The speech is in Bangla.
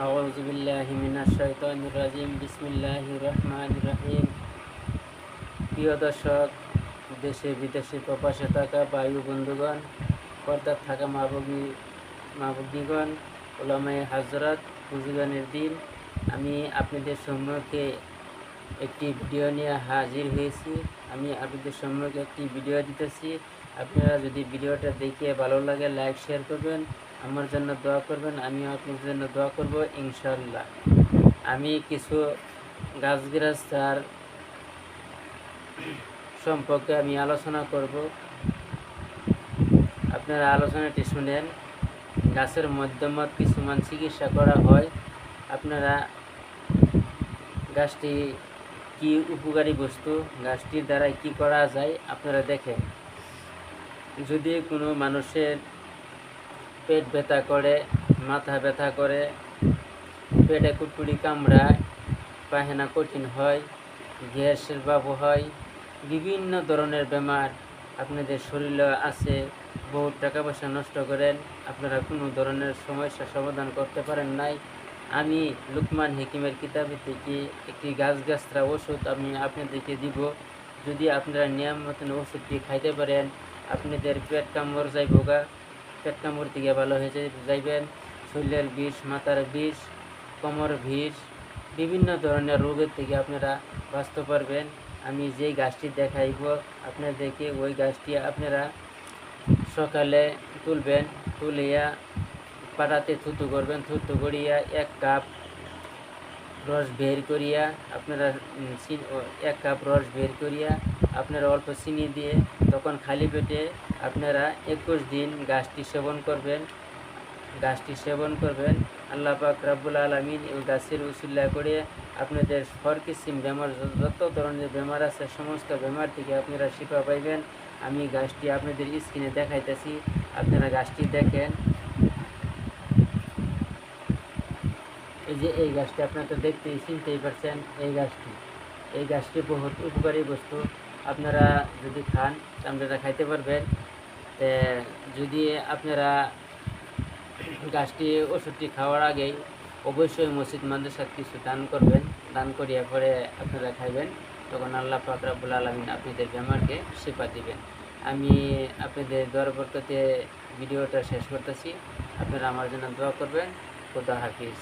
আউযু বিল্লাহি মিনাশ শাইতানির রাজিম। বিসমিল্লাহির রহমানির রহিম। প্রিয় দর্শক, দেশে বিদেশে প্রবাসে থাকা বায়ু বন্ধুগণ, পর্দার থাকা মা-ভগ্নীগণ, ওলামায়ে হাজরাত, বুজুর্গানের দিন, আমি আপনাদের সম্মুখে একটি ভিডিও নিয়ে হাজির হয়েছি। আমি আপনাদের সম্মুখে একটি ভিডিও দিতেছি। আপনারা যদি ভিডিওটা দেখে ভালো লাগে লাইক শেয়ার করবেন, আমার জন্য দোয়া করবেন, আমিও আপনাদের জন্য দোয়া করব ইনশাআল্লাহ। আমি কিছু গাছগাছার সম্পর্কে আমি আলোচনা করব। আপনারা আলোচনাটি শুনেন। গাছের মাধ্যমে কিছুমান চিকিৎসা করা হয়। আপনারা গাছটি কি উপকারী বস্তু, গাছটির দ্বারা কি করা যায় আপনারা দেখেন। যদি কোনো মানুষের পেট ব্যথা করে, মাথা ব্যথা করে, পেটে কুটকুটি কামড়ায়, পায়খানা কঠিন হয়, গ্যাসের ভাব হয়, বিভিন্ন ধরনের বেমার আপনাদের শরীরে আছে, বহু টাকা পয়সা নষ্ট করেন, আপনারা কোনো ধরনের সমস্যার সমাধান করতে পারেন নাই, আমি লুকমান হাকিমের কিতাবে থেকে একটি গাছগাছরা ওষুধ আমি আপনাদেরকে দিব। যদি আপনারা নিয়ম মতন ওষুধটি খাইতে পারেন, আপনাদের পেট কামড় যাইবগা, পেট কামড় থেকে ভালো হয়ে যাইবেন। শরীরের বিষ, মাথার বিষ, কোমর বিষ, বিভিন্ন ধরনের রোগের থেকে আপনারা বাঁচতে পারবেন। আমি যেই গাছটি দেখাইব আপনাদেরকে, ওই গাছটি আপনারা সকালে তুলবেন, তুলিয়া পাড়াতে থুতু করবেন, থুতু করিয়া 1 কাপ রস বের করিয়া আপনারা 1 কাপ রস বের করিয়া আপনারা অল্প চিনি দিয়ে তখন খালি পেটে আপনারা 21 দিন গাছটি সেবন করবেন। আল্লাহ পাক রব্বুল আলামিন এই গাছের উসিলা করে আপনাদের কিসিম বেমার, যত ধরনের বেমার আছে সমস্ত বেমার থেকে আপনারা শিফা পাইবেন। আমি গাছটি আপনাদের স্ক্রিনে দেখাইতেছি, আপনারা গাছটি দেখেন। এই যে এই গাছটি আপনারা তো দেখতেই চিনতেই পারছেন। এই গাছটি বহুত উপকারী বস্তু। আপনারা যদি খান আপনারা খাইতে পারবেন। যদি আপনারা গাছটি ওষুধটি খাওয়ার আগেই অবশ্যই মসজিদ মাদ্রাসাত কিছু দান করবেন, দান করিয়া পরে আপনারা খাইবেন, তখন আল্লাহ পাক রব্বুল আলামিন আপনাদের বেমারকে শিফা দিবেন। আমি আপনাদের দোয়ার বরকতে ভিডিওটা শেষ করতেছি। আপনারা আমার জন্য দোয়া করবেন। খোদা হাফিজ।